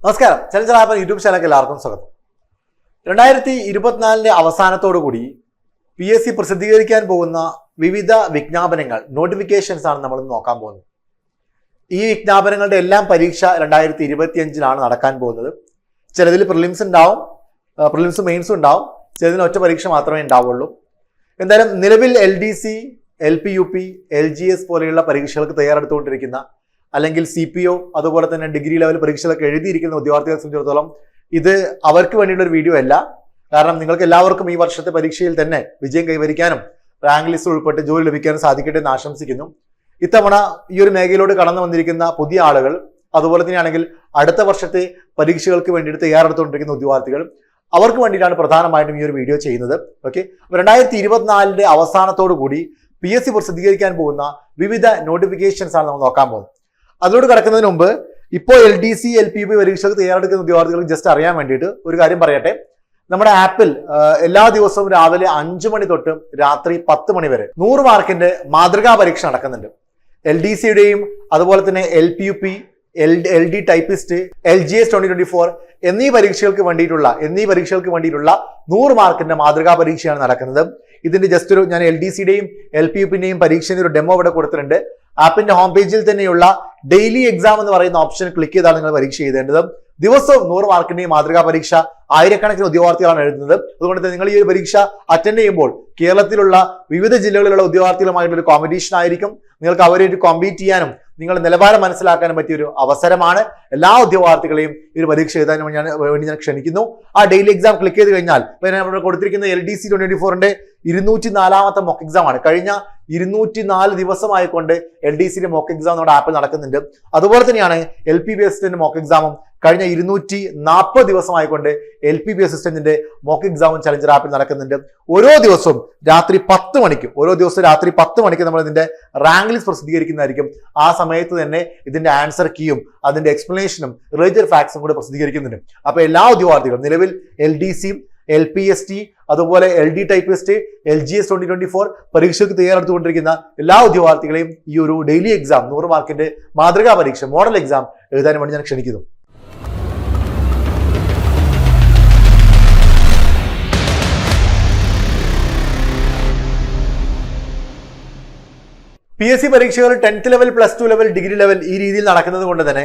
നമസ്കാരം. Challenger app YouTube ചാനലിലേക്ക് എല്ലാവർക്കും സ്വാഗതം. 2024 അവസാനത്തോടുകൂടി PSC പ്രസിദ്ധീകരിക്കാൻ പോകുന്ന വിവിധ വിജ്ഞാപനങ്ങൾ, നോട്ടിഫിക്കേഷൻസ് ആണ് നമ്മൾ നോക്കാൻ പോകുന്നത്. ഈ വിജ്ഞാപനങ്ങളുടെ എല്ലാം പരീക്ഷ 2025 നടക്കാൻ പോകുന്നത്. ചിലതിൽ പ്രിലിംസ് ഉണ്ടാവും, പ്രിലിംസും മെയിൻസും ഉണ്ടാവും, ചിലതിന് ഒറ്റ പരീക്ഷ മാത്രമേ ഉണ്ടാവുള്ളൂ. എന്തായാലും നിലവിൽ LDC, LPUP, LGS പോലെയുള്ള പരീക്ഷകൾക്ക് തയ്യാറെടുത്തുകൊണ്ടിരിക്കുന്ന അല്ലെങ്കിൽ CPO അതുപോലെ തന്നെ ഡിഗ്രി ലെവൽ പരീക്ഷകളൊക്കെ എഴുതിയിരിക്കുന്ന ഉദ്യോഗാർത്ഥികളെ സംബന്ധിച്ചിടത്തോളം ഇത് അവർക്ക് വേണ്ടിയുള്ള ഒരു വീഡിയോ അല്ല. കാരണം നിങ്ങൾക്ക് എല്ലാവർക്കും ഈ വർഷത്തെ പരീക്ഷയിൽ തന്നെ വിജയം കൈവരിക്കാനും റാങ്ക് ലിസ്റ്റ് ഉൾപ്പെട്ട് ജോലി ലഭിക്കാനും സാധിക്കട്ടെ എന്ന് ആശംസിക്കുന്നു. ഇത്തവണ ഈ ഒരു മേഖലയിലോട്ട് കടന്നു വന്നിരിക്കുന്ന പുതിയ ആളുകൾ, അതുപോലെ തന്നെയാണെങ്കിൽ അടുത്ത വർഷത്തെ പരീക്ഷകൾക്ക് വേണ്ടിയിട്ട് തയ്യാറെടുത്തുകൊണ്ടിരിക്കുന്ന ഉദ്യോഗാർത്ഥികൾ, അവർക്ക് വേണ്ടിയിട്ടാണ് പ്രധാനമായിട്ടും ഈ ഒരു വീഡിയോ ചെയ്യുന്നത്. ഓക്കെ, 2024 അവസാനത്തോടു കൂടി PSC പ്രസിദ്ധീകരിക്കാൻ പോകുന്ന വിവിധ നോട്ടിഫിക്കേഷൻസ് ആണ് നമ്മൾ നോക്കാൻ പോകുന്നത്. അതിലോട്ട് കിടക്കുന്നതിന് മുമ്പ് ഇപ്പോൾ LDC, LPUP പരീക്ഷകൾക്ക് തയ്യാറെടുക്കുന്ന ഉദ്യോഗാർത്ഥികൾക്ക് ജസ്റ്റ് അറിയാൻ വേണ്ടിയിട്ട് ഒരു കാര്യം പറയട്ടെ. നമ്മുടെ ആപ്പിൽ എല്ലാ ദിവസവും രാവിലെ 5 മണി തൊട്ട് രാത്രി 10 മണി വരെ 100 മാർക്കിന്റെ മാതൃകാ പരീക്ഷ നടക്കുന്നുണ്ട്. LDCയുടെയും അതുപോലെ തന്നെ LPUP, LD ടൈപ്പിസ്റ്റ്, LGS 2024 എന്നീ പരീക്ഷകൾക്ക് വേണ്ടിയിട്ടുള്ള 100 മാർക്കിന്റെ മാതൃകാ പരീക്ഷയാണ് നടക്കുന്നത്. ഇതിന്റെ ജസ്റ്റ് ഒരു ഞാൻ LDCയുടെയും LPUPന്റെയും പരീക്ഷയുടെ ഒരു ഡെമോ ഇവിടെ കൊടുത്തിട്ടുണ്ട്. ആപ്പിന്റെ ഹോം പേജിൽ തന്നെയുള്ള ഡെയിലി എക്സാം എന്ന് പറയുന്ന ഓപ്ഷൻ ക്ലിക്ക് ചെയ്താണ് നിങ്ങൾ പരീക്ഷ എഴുതേണ്ടത്. ദിവസവും 100 മാർക്കിന്റെയും മാതൃകാ പരീക്ഷ ആയിരക്കണക്കിന് ഉദ്യോഗാർത്ഥികളാണ് എഴുതുന്നത്. അതുകൊണ്ട് തന്നെ നിങ്ങൾ ഈ ഒരു പരീക്ഷ അറ്റൻഡ് ചെയ്യുമ്പോൾ കേരളത്തിലുള്ള വിവിധ ജില്ലകളിലുള്ള ഉദ്യോഗാർത്ഥികളുമായിട്ടുള്ള ഒരു കോമ്പറ്റീഷൻ ആയിരിക്കും. നിങ്ങൾക്ക് അവരായിട്ട് കോമ്പീറ്റ് ചെയ്യാനും നിങ്ങളുടെ നിലവാരം മനസ്സിലാക്കാനും പറ്റിയ ഒരു അവസരമാണ്. എല്ലാ ഉദ്യോഗാർത്ഥികളെയും ഈ ഒരു പരീക്ഷ എഴുതാൻ വേണ്ടി ഞാൻ ക്ഷണിക്കുന്നു. ആ ഡെയിലി എക്സാം ക്ലിക്ക് ചെയ്ത് കഴിഞ്ഞാൽ നമ്മൾ കൊടുത്തിരിക്കുന്ന LDC 2024ന്റെ 204ാമത്തെ മോക്ക് എക്സാം ആണ്. കഴിഞ്ഞ 204 ദിവസമായിക്കൊണ്ട് LDCയുടെ മോക്ക് എക്സാം നമ്മുടെ ആപ്പിൽ നടക്കുന്നുണ്ട്. അതുപോലെ തന്നെയാണ് LPP അസിസ്റ്റന്റ് മോക്ക് എക്സാമും കഴിഞ്ഞ 240 ദിവസമായിക്കൊണ്ട് LPP അസിസ്റ്റന്റിന്റെ മോക്ക് എക്സാമും ചലഞ്ചർ ആപ്പിൽ നടക്കുന്നുണ്ട്. ഓരോ ദിവസവും രാത്രി 10 മണിക്ക് നമ്മൾ ഇതിന്റെ റാങ്ക് ലിസ്റ്റ് പ്രസിദ്ധീകരിക്കുന്നതായിരിക്കും. ആ സമയത്ത് തന്നെ ഇതിന്റെ ആൻസർ കീയും അതിന്റെ എക്സ്പ്ലനേഷനും റിലേറ്റഡ് ഫാക്ട്സും കൂടെ പ്രസിദ്ധീകരിക്കുന്നുണ്ട്. അപ്പൊ എല്ലാ ഉദ്യോഗാർത്ഥികളും നിലവിൽ LDC, LPST, അതുപോലെ LD ടൈപ്പിസ്റ്റ്, LGS 2024 പരീക്ഷയ്ക്ക് തയ്യാറെടുത്തുകൊണ്ടിരിക്കുന്ന എല്ലാ ഉദ്യോഗാർത്ഥികളെയും ഈ ഒരു ഡെയിലി എക്സാം 100 മാർക്കിന്റെ മാതൃകാ പരീക്ഷ, മോഡൽ എക്സാം എഴുതാൻ വേണ്ടി ഞാൻ ക്ഷണിക്കുന്നു. PSC പരീക്ഷകൾ 10th level, +2 level, degree level ഈ രീതിയിൽ നടക്കുന്നത് കൊണ്ട് തന്നെ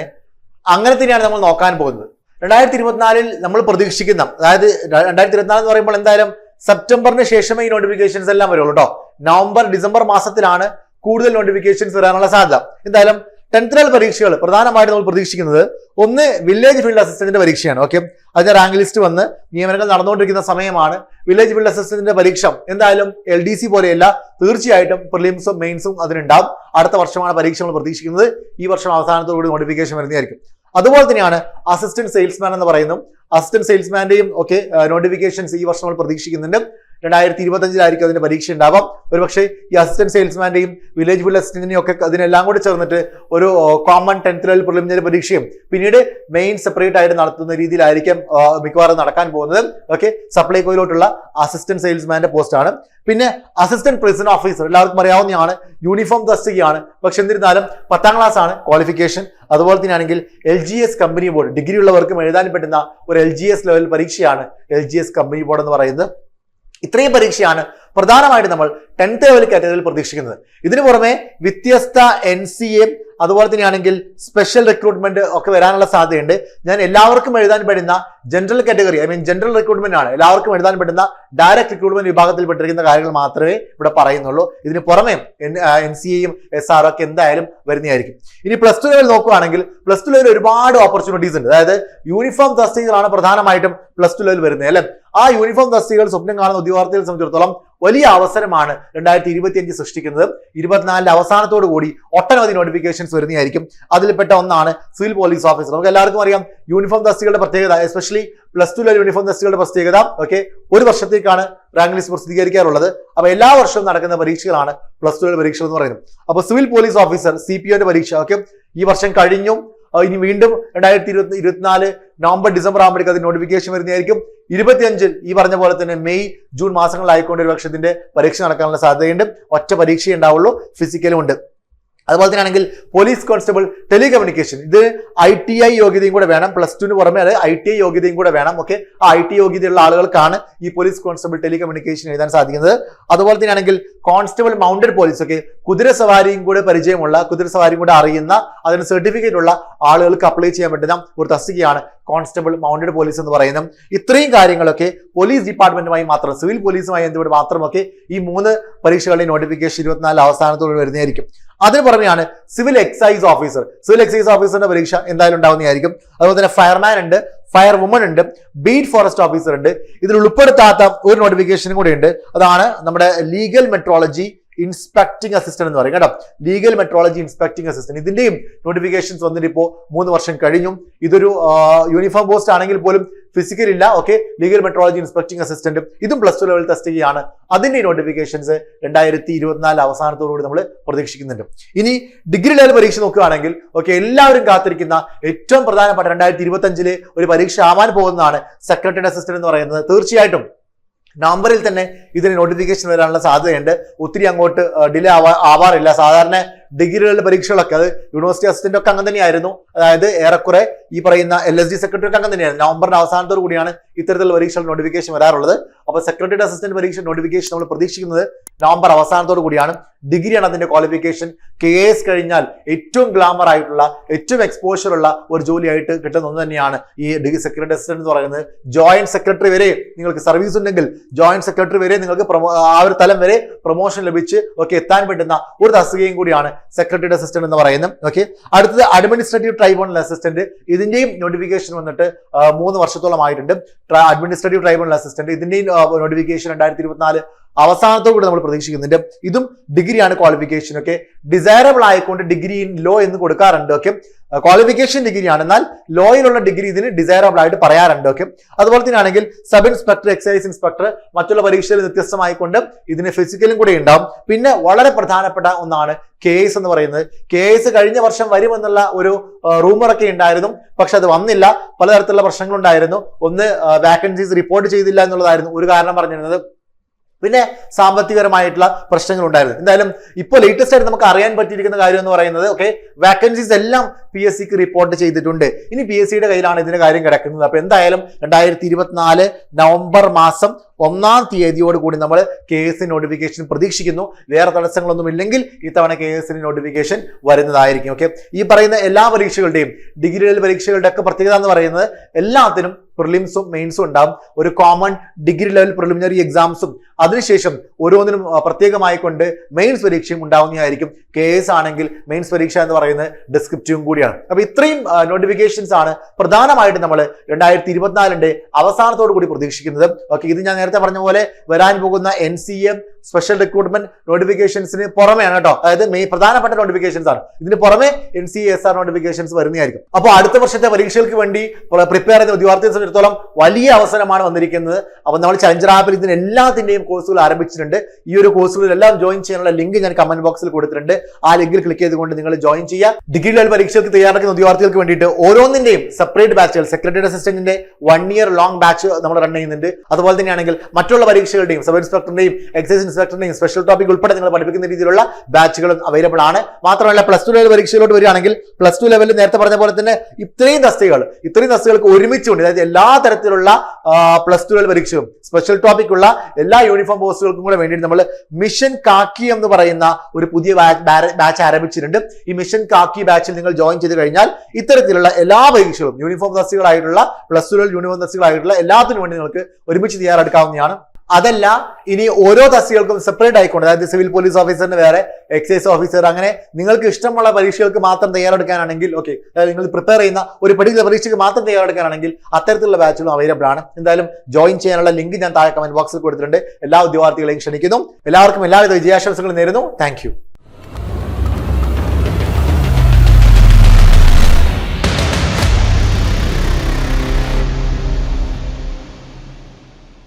അങ്ങനെ തന്നെയാണ് നമ്മൾ നോക്കാൻ പോകുന്നത്. 2024 നമ്മൾ പ്രതീക്ഷിക്കുന്ന, അതായത് 2024 എന്ന് പറയുമ്പോൾ എന്തായാലും സെപ്റ്റംബറിന് ശേഷമേ ഈ നോട്ടിഫിക്കേഷൻസ് എല്ലാം വരുള്ളൂ കേട്ടോ. നവംബർ, ഡിസംബർ മാസത്തിലാണ് കൂടുതൽ നോട്ടിഫിക്കേഷൻസ് വരാനുള്ള സാധ്യത. എന്തായാലും 10th ലെവൽ പരീക്ഷകൾ പ്രധാനമായിട്ട് നമ്മൾ പ്രതീക്ഷിക്കുന്നത് ഒന്ന് വില്ലേജ് ഫീൽഡ് അസിസ്റ്റന്റിന്റെ പരീക്ഷയാണ്. ഓക്കെ, അതിന്റെ റാങ്ക് ലിസ്റ്റ് വന്ന് നിയമനങ്ങൾ നടന്നുകൊണ്ടിരിക്കുന്ന സമയമാണ്. വില്ലേജ് ഫീൽഡ് അസിസ്റ്റന്റിന്റെ പരീക്ഷ എന്തായാലും LDC പോലെയല്ല, തീർച്ചയായിട്ടും പ്രിലിംസും മെയിൻസും അതിനുണ്ടാവും. അടുത്ത വർഷമാണ് പരീക്ഷ നമ്മൾ പ്രതീക്ഷിക്കുന്നത്. ഈ വർഷം അവസാനത്തോടുകൂടി നോട്ടിഫിക്കേഷൻ വരുന്നതായിരിക്കും. അതുപോലെ തന്നെയാണ് അസിസ്റ്റന്റ് സെയിൽസ്മാൻ എന്ന് പറയുന്നു. അസിസ്റ്റന്റ് സെയിൽസ്മാന്റെയും ഒക്കെ നോട്ടിഫിക്കേഷൻസ് ഈ വർഷം നമ്മൾ പ്രതീക്ഷിക്കുന്നുണ്ട്. 2025 അതിന്റെ പരീക്ഷ ഉണ്ടാവാം. ഒരുപക്ഷെ ഈ അസിസ്റ്റന്റ് സെയിൽസ്മാന്റെയും വില്ലേജ് ഫീൽഡ് അസിസ്റ്റന്റിനെയും ഒക്കെ അതിനെല്ലാം കൂടി ചേർന്നിട്ട് ഒരു കോമൺ 10th ലെവൽ പ്രിലിമിനറി പരീക്ഷയും പിന്നീട് മെയിൻ സെപ്പറേറ്റ് ആയിട്ട് നടത്തുന്ന രീതിയിലായിരിക്കും മിക്കവാറും നടക്കാൻ പോകുന്നത്. ഓക്കെ, സപ്ലൈകോയിലോട്ടുള്ള അസിസ്റ്റന്റ് സെയിൽസ്മാന്റെ പോസ്റ്റ് ആണ്. പിന്നെ അസിസ്റ്റന്റ് പ്രിസൺ ഓഫീസർ എല്ലാവർക്കും അറിയാവുന്നതാണ്, യൂണിഫോം തസ്തികയാണ്. പക്ഷെ എന്നിരുന്നാലും 10ാം ക്ലാസ് ആണ് ക്വാളിഫിക്കേഷൻ. അതുപോലെ തന്നെയാണെങ്കിൽ LGS കമ്പനി ബോർഡ്, ഡിഗ്രി ഉള്ളവർക്കും എഴുതാൻ പറ്റുന്ന ഒരു LGS ലെവൽ പരീക്ഷയാണ് LGS കമ്പനി ബോർഡ് എന്ന് പറയുന്നത്. ഇത്രയും പരീക്ഷയാണ് പ്രധാനമായിട്ട് നമ്മൾ 10th ലെവൽ കാറ്റഗറിയിൽ പ്രതീക്ഷിക്കുന്നത്. ഇതിനു പുറമെ വ്യത്യസ്ത NCA, അതുപോലെ തന്നെയാണെങ്കിൽ സ്പെഷ്യൽ റിക്രൂട്ട്മെന്റ് ഒക്കെ വരാനുള്ള സാധ്യതയുണ്ട്. ഞാൻ എല്ലാവർക്കും എഴുതാൻ പറ്റുന്ന ജനറൽ കാറ്റഗറി, ജനറൽ റിക്രൂട്ട്മെന്റ് ആണ്, എല്ലാവർക്കും എഴുതാൻ പറ്റുന്ന ഡയറക്ട് റിക്രൂട്ട്മെന്റ് വിഭാഗത്തിൽ പെട്ടിരിക്കുന്ന കാര്യങ്ങൾ മാത്രമേ ഇവിടെ പറയുന്നുള്ളൂ. ഇതിന് പുറമെ NCAയും SR ഒക്കെ എന്തായാലും വരുന്നതായിരിക്കും. ഇനി +2 ലെവൽ നോക്കുകയാണെങ്കിൽ +2 ലെവൽ ഒരുപാട് ഓപ്പർച്യൂണിറ്റീസ് ഉണ്ട്. അതായത് യൂണിഫോം തസ്തികകളാണ് പ്രധാനമായിട്ടും +2 ലെവൽ വരുന്നത് അല്ലെ. ആ യൂണിഫോം തസ്തികകൾ സ്വപ്നം കാണുന്ന ഉദ്യോഗാർത്ഥികളെ സംബന്ധിച്ചിടത്തോളം വലിയ അവസരമാണ് 2025 സൃഷ്ടിക്കുന്നത്. 24 അവസാനത്തോടു കൂടി ഒട്ടനവധി നോട്ടിഫിക്കേഷൻസ് വരുന്നതായിരിക്കും. അതിൽപ്പെട്ട ഒന്നാണ് സിവിൽ പോലീസ് ഓഫീസർ. നമുക്ക് എല്ലാവർക്കും അറിയാം യൂണിഫോം തസ്തികകളുടെ പ്രത്യേകത, എസ്പെഷ്യലി +2 ലെവൽ യൂണിഫോം തസ്തികകളുടെ പ്രത്യേകത. ഓക്കെ, ഒരു വർഷത്തേക്കാണ് റാങ്ക് ലിസ്റ്റ് പ്രസിദ്ധീകരിക്കാറുള്ളത്. അപ്പൊ എല്ലാ വർഷവും നടക്കുന്ന പരീക്ഷകളാണ് +2 ലെവൽ പരീക്ഷകൾ എന്ന് പറയുന്നത്. അപ്പൊ സിവിൽ പോലീസ് ഓഫീസർ CPOന്റെ പരീക്ഷ ഓക്കെ ഈ വർഷം കഴിഞ്ഞു. ഇനി വീണ്ടും 2024 നവംബർ, ഡിസംബർ ആകുമ്പോഴേക്കും അതിന് നോട്ടിഫിക്കേഷൻ വരുന്നതായിരിക്കും. 25 ഈ പറഞ്ഞ പോലെ തന്നെ മെയ്, ജൂൺ മാസങ്ങളിലായിക്കൊണ്ട് ഒരു വർഷത്തിന്റെ പരീക്ഷ നടക്കാനുള്ള സാധ്യതയുണ്ട്. ഒറ്റ പരീക്ഷ ഉണ്ടാവുള്ളൂ, ഫിസിക്കലും ഉണ്ട്. അതുപോലെ തന്നെ ആണെങ്കിൽ പോലീസ് കോൺസ്റ്റബിൾ ടെലികമ്മ്യൂണിക്കേഷൻ, ഇത് ITI യോഗ്യതയും കൂടെ വേണം. +2 പുറമെ അത് ITI യോഗ്യതയും കൂടെ വേണം. ഓക്കെ, ആ ITI യോഗ്യതയുള്ള ആളുകൾക്കാണ് ഈ പോലീസ് കോൺസ്റ്റബിൾ ടെലികമ്മ്യൂണിക്കേഷൻ എഴുതാൻ സാധിക്കുന്നത്. അതുപോലെ തന്നെ ആണെങ്കിൽ കോൺസ്റ്റബിൾ മൗണ്ടഡ് പോലീസ്, ഒക്കെ കുതിരസവാരിയും കൂടെ പരിചയമുള്ള, കുതിരസവാരിയും കൂടെ അറിയുന്ന, അതിന് സർട്ടിഫിക്കറ്റ് ഉള്ള ആളുകൾക്ക് അപ്ലൈ ചെയ്യാൻ പറ്റുന്ന ഒരു തസ്തികയാണ് കോൺസ്റ്റബിൾ മൗണ്ടഡ് പോലീസ് എന്ന് പറയുന്നത്. ഇത്രയും കാര്യങ്ങളൊക്കെ പോലീസ് ഡിപ്പാർട്ട്മെന്റുമായി മാത്രം, സിവിൽ പോലീസുമായി ബന്ധപ്പെട്ട് മാത്രമൊക്കെ ഈ 3 പരീക്ഷകളുടെ നോട്ടിഫിക്കേഷൻ 24 അവസാനത്തോടെ വരുന്നതായിരിക്കും. അതിന് പുറമെയാണ് civil excise officer. Civil excise ഓഫീസറിന്റെ പരീക്ഷ എന്തായാലും ഉണ്ടാവുന്നതായിരിക്കും. അതുപോലെ തന്നെ ഫയർമാൻ ഉണ്ട്, ഫയർ വുമൺ ഉണ്ട്, ബീറ്റ് ഫോറസ്റ്റ് ഓഫീസർ ഉണ്ട്. ഇതിൽ ഉൾപ്പെടുത്താത്ത ഒരു നോട്ടിഫിക്കേഷനും കൂടെ ഉണ്ട്. അതാണ് നമ്മുടെ ലീഗൽ മെട്രോളജി ഇൻസ്പെക്ടിംഗ് അസിസ്റ്റന്റ് എന്ന് പറയും കേട്ടോ. ലീഗൽ മെട്രോളജി ഇൻസ്പെക്ടിംഗ് അസിസ്റ്റന്റ്, ഇതിന്റെയും നോട്ടിഫിക്കേഷൻസ് വന്നിട്ട് ഇപ്പോൾ 3 വർഷം കഴിഞ്ഞു. ഇതൊരു യൂണിഫോം പോസ്റ്റ് ആണെങ്കിൽ പോലും ഫിസിക്കൽ ഇല്ല. ഓക്കെ, ലീഗൽ മെട്രോളജി ഇൻസ്പെക്ടിംഗ് അസിസ്റ്റന്റും ഇതും +2 ലെവൽ തസ്തികയാണ്. അതിന്റെ നോട്ടിഫിക്കേഷൻസ് 2024 അവസാനത്തോടുകൂടി നമ്മൾ പ്രതീക്ഷിക്കുന്നുണ്ട്. ഇനി ഡിഗ്രി ലെവൽ പരീക്ഷ നോക്കുകയാണെങ്കിൽ ഓക്കെ, എല്ലാവരും കാത്തിരിക്കുന്ന ഏറ്റവും പ്രധാനപ്പെട്ട 2025 ഒരു പരീക്ഷ ആവാൻ പോകുന്നതാണ് സെക്രട്ടറി അസിസ്റ്റന്റ് എന്ന് പറയുന്നത്. തീർച്ചയായിട്ടും നവംബറിൽ തന്നെ ഇതിന് നോട്ടിഫിക്കേഷൻ വരാനുള്ള സാധ്യതയുണ്ട്. ഒത്തിരി അങ്ങോട്ട് ഡിലേ ആവാറില്ല. സാധാരണ ഡിഗ്രികളുടെ പരീക്ഷകളൊക്കെ അത് യൂണിവേഴ്സിറ്റി അസിസ്റ്റന്റ് ഒക്കെ അങ്ങനെ തന്നെയായിരുന്നു. അതായത് ഏറെക്കുറെ ഈ പറയുന്ന LSD സെക്രട്ടറി ഒക്കെ അങ്ങനെ തന്നെയായിരുന്നു. നവംബറിന്റെ അവസാനത്തോടു കൂടിയാണ് ഇത്തരത്തിലുള്ള പരീക്ഷകൾ നോട്ടിഫിക്കേഷൻ വരാറുള്ളത്. അപ്പോൾ സെക്രട്ടറി അസിസ്റ്റന്റ് പരീക്ഷ നോട്ടിഫിക്കേഷൻ നമ്മൾ പ്രതീക്ഷിക്കുന്നത് നവംബർ അവസാനത്തോടു കൂടിയാണ്. ഡിഗ്രിയാണ് അതിന്റെ ക്വാളിഫിക്കേഷൻ. KS കഴിഞ്ഞാൽ ഏറ്റവും ഗ്ലാമർ ആയിട്ടുള്ള, ഏറ്റവും എക്സ്പോഷർ ഉള്ള ഒരു ജോലിയായിട്ട് കിട്ടുന്ന ഒന്ന് തന്നെയാണ് ഈ ഡിഗ്രി സെക്രട്ടറി അസിസ്റ്റന്റ് എന്ന് പറയുന്നത്. ജോയിന്റ് സെക്രട്ടറി വരെ നിങ്ങൾക്ക് സർവീസ് ഉണ്ടെങ്കിൽ ജോയിന്റ് സെക്രട്ടറി വരെ നിങ്ങൾക്ക് ആ ഒരു തലം വരെ പ്രൊമോഷൻ ലഭിച്ച് ഒക്കെ എത്താൻ പറ്റുന്ന ഒരു തസ്തികയും കൂടിയാണ് സെക്രട്ടറി അസിസ്റ്റന്റ് എന്ന് പറയുന്നത്. ഓക്കെ, അടുത്തത് അഡ്മിനിസ്ട്രേറ്റീവ് ട്രൈബ്യൂണൽ അസിസ്റ്റന്റ്. ഇതിന്റെയും നോട്ടിഫിക്കേഷൻ വന്നിട്ട് 3 വർഷത്തോളം ആയിട്ടുണ്ട്. അഡ്മിനിസ്ട്രേറ്റീവ് ട്രൈബ്യൂണൽ അസിസ്റ്റന്റ്, ഇതിന്റെയും നോട്ടിഫിക്കേഷൻ 2024 അവസാനത്തോടുകൂടി നമ്മൾ പ്രതീക്ഷിക്കുന്നുണ്ട്. ഇതും ഡിഗ്രിയാണ് ക്വാളിഫിക്കേഷൻ. ഒക്കെ ഡിസൈറബിൾ ആയിക്കൊണ്ട് ഡിഗ്രി ഇൻ ലോ എന്ന് കൊടുക്കാറുണ്ട്. ഓക്കെ, ക്വാളിഫിക്കേഷൻ ഡിഗ്രിയാണ്, എന്നാൽ ലോയിലുള്ള ഡിഗ്രി ഇതിന് ഡിസൈറബിൾ ആയിട്ട് പറയാറുണ്ട്. ഓക്കെ, അതുപോലെ തന്നെ ആണെങ്കിൽ സബ് ഇൻസ്പെക്ടർ, എക്സൈസ് ഇൻസ്പെക്ടർ മറ്റുള്ള പരീക്ഷയിൽ വ്യത്യസ്തമായിക്കൊണ്ട് ഇതിന് ഫിസിക്കലും കൂടെ ഉണ്ടാവും. പിന്നെ വളരെ പ്രധാനപ്പെട്ട ഒന്നാണ് KS എന്ന് പറയുന്നത്. KS കഴിഞ്ഞ വർഷം വരുമെന്നുള്ള ഒരു റൂമറൊക്കെ ഉണ്ടായിരുന്നു, പക്ഷെ അത് വന്നില്ല. പലതരത്തിലുള്ള പ്രശ്നങ്ങളുണ്ടായിരുന്നു. ഒന്ന്, വാക്കൻസീസ് റിപ്പോർട്ട് ചെയ്തില്ല എന്നുള്ളതായിരുന്നു ഒരു കാരണം പറഞ്ഞിരുന്നത്. പിന്നെ സാമ്പത്തികപരമായിട്ടുള്ള പ്രശ്നങ്ങൾ ഉണ്ടായിരുന്നു. എന്തായാലും ഇപ്പോൾ ലേറ്റസ്റ്റ് ആയിട്ട് നമുക്ക് അറിയാൻ പറ്റിയിരിക്കുന്ന കാര്യം എന്ന് പറയുന്നത് ഓക്കെ, വാക്കൻസീസ് എല്ലാം PSCക്ക് റിപ്പോർട്ട് ചെയ്തിട്ടുണ്ട്. ഇനി PSCയുടെ കയ്യിലാണ് ഇതിന്റെ കാര്യം കിടക്കുന്നത്. അപ്പൊ എന്തായാലും 2024 നവംബർ മാസം 1-ാം തീയതിയോട് കൂടി നമ്മൾ KS നോട്ടിഫിക്കേഷൻ പ്രതീക്ഷിക്കുന്നു. വേറെ തടസ്സങ്ങളൊന്നും ഇല്ലെങ്കിൽ ഇത്തവണ KS നോട്ടിഫിക്കേഷൻ വരുന്നതായിരിക്കും. ഓക്കെ, ഈ പറയുന്ന എല്ലാ പരീക്ഷകളുടെയും ഡിഗ്രി ലെവൽ പരീക്ഷകളുടെ ഒക്കെ പ്രത്യേകത എന്ന് പറയുന്നത് എല്ലാത്തിനും പ്രിലിംസും മെയിൻസും ഉണ്ടാവും. ഒരു കോമൺ ഡിഗ്രി ലെവൽ പ്രിലിമിനറി എക്സാംസും അതിനുശേഷം ഓരോന്നിനും പ്രത്യേകമായി കൊണ്ട് മെയിൻസ് പരീക്ഷയും ഉണ്ടാവുന്നതായിരിക്കും. KS ആണെങ്കിൽ മെയിൻസ് പരീക്ഷ എന്ന് പറയുന്നത് ഡിസ്ക്രിപ്റ്റീവും കൂടിയാണ്. അപ്പൊ ഇത്രയും നോട്ടിഫിക്കേഷൻസ് ആണ് പ്രധാനമായിട്ടും നമ്മൾ 2024 അവസാനത്തോടു കൂടി പ്രതീക്ഷിക്കുന്നത്. ഓക്കെ, ഇത് ഞാൻ നേരത്തെ പറഞ്ഞ പോലെ വരാൻ പോകുന്ന NCA സ്പെഷ്യൽ റിക്രൂട്ട്മെന്റ് നോട്ടിഫിക്കേഷൻസിന് പുറമെയാണ് കേട്ടോ. അതായത് പ്രധാനപ്പെട്ട നോട്ടിഫിക്കേഷൻസ് ആണ്. ഇതിന് പുറമെ NCA SR നോട്ടിഫിക്കേഷൻസ് വരുന്നതായിരിക്കും. അപ്പോൾ അടുത്ത വർഷത്തെ പരീക്ഷകൾക്ക് വേണ്ടി പ്രിപ്പയർ ചെയ്യുന്ന ഉദ്യോഗാർത്ഥിയെ സംബന്ധിച്ചിടത്തോളം വലിയ അവസരമാണ് വന്നിരിക്കുന്നത്. അപ്പോൾ നമ്മൾ ചലഞ്ചർ ആപ്പിൽ ഇതിന് എല്ലാത്തിന്റെയും കോഴ്സുകൾ ആരംഭിച്ചിട്ടുണ്ട്. ഈ ഒരു കോഴ്സുകളിലെല്ലാം ജോയിൻ ചെയ്യാനുള്ള ലിങ്ക് ഞാൻ കമന്റ് ബോക്സിൽ കൊടുത്തിട്ടുണ്ട്. ആ ലിങ്കിൽ ക്ലിക്ക് ചെയ്തുകൊണ്ട് നിങ്ങൾ ജോയിൻ ചെയ്യുക. ഡിഗ്രി ലെവൽ പരീക്ഷകൾക്ക് തയ്യാറെടുക്കുന്ന ഉദ്യോഗാർത്ഥികൾക്ക് വേണ്ടിയിട്ട് ഓരോന്നിന്റെയും സെപ്പറേറ്റ് ബാച്ചുകൾ, സെക്രട്ടറി അസിസ്റ്റന്റിന്റെ 1 ഇയർ ലോങ് ബാച്ച് നമ്മൾ റൺ ചെയ്യുന്നുണ്ട്. അതുപോലെ തന്നെയാണെങ്കിൽ മറ്റുള്ള പരീക്ഷകളുടെയും സബ് ഇൻസ്പെക്ടറിന്റെയും എക്സൈസ് ഇൻസ്പെക്ടറിന്റെയും സ്പെഷ്യൽ ടോപ്പിക് ഉൾപ്പെടെ നിങ്ങൾ പഠിപ്പിക്കുന്ന രീതിയിലുള്ള ബാച്ചുകളും അവൈലബിൾ ആണ്. മാത്രമല്ല +2 ലെവൽ പരീക്ഷയിലോട്ട് വരികയാണെങ്കിൽ +2 ലെവലിൽ നേരത്തെ പറഞ്ഞ പോലെ തന്നെ ഇത്രയും തസ്തികൾക്ക് ഒരുമിച്ചുകൊണ്ട്, അതായത് എല്ലാ തരത്തിലുള്ള +2 ലെവൽ പരീക്ഷയും സ്പെഷ്യൽ ടോപ്പിക് ഉള്ള എല്ലാ യൂണിഫോം പോസ്റ്റുകൾക്കും കൂടെ വേണ്ടിയിട്ട് നമ്മൾ മിഷൻ കാക്കി എന്ന് പറയുന്ന ഒരു പുതിയ ബാച്ച് ആരംഭിച്ചിട്ടുണ്ട്. ഈ മിഷൻ കാക്കി ബാച്ചിൽ നിങ്ങൾ ജോയിൻ ചെയ്ത് കഴിഞ്ഞാൽ ഇത്തരത്തിലുള്ള എല്ലാ പരീക്ഷകളും യൂണിഫോം തസ്തികളായിട്ടുള്ള +2 ലെവൽ യൂണിഫോം തസ്തികളായിട്ടുള്ള എല്ലാത്തിനും വേണ്ടി നിങ്ങൾക്ക് ഒരുമിച്ച് തയ്യാറെടുക്കാവുന്നതാണ്. അതല്ല, ഇനി ഓരോ തസ്തികൾക്കും സെപ്പറേറ്റ് ആയിക്കൊണ്ട്, അതായത് സിവിൽ പോലീസ് ഓഫീസറിന് വേറെ, എക്സൈസ് ഓഫീസർ, അങ്ങനെ നിങ്ങൾക്ക് ഇഷ്ടമുള്ള പരീക്ഷകൾക്ക് മാത്രം തയ്യാറെടുക്കാനാണെങ്കിൽ ഓക്കെ, അതായത് നിങ്ങൾ പ്രിപ്പയർ ചെയ്യുന്ന ഒരു പർട്ടിക്കുലർ പരീക്ഷയ്ക്ക് മാത്രം തയ്യാറെടുക്കാനാണെങ്കിൽ അത്തരത്തിലുള്ള ബാച്ചുകളും അവൈലബിൾ ആണ്. എന്തായാലും ജോയിൻ ചെയ്യാനുള്ള ലിങ്ക് ഞാൻ താഴെ കമന്റ് ബോക്സിൽ കൊടുത്തിട്ടുണ്ട്. എല്ലാ ഉദ്യോഗാർത്ഥികളെയും ക്ഷണിക്കുന്നു. എല്ലാവർക്കും എല്ലാവിധ വിജയാശംസകളും നേരുന്നു. Thank you.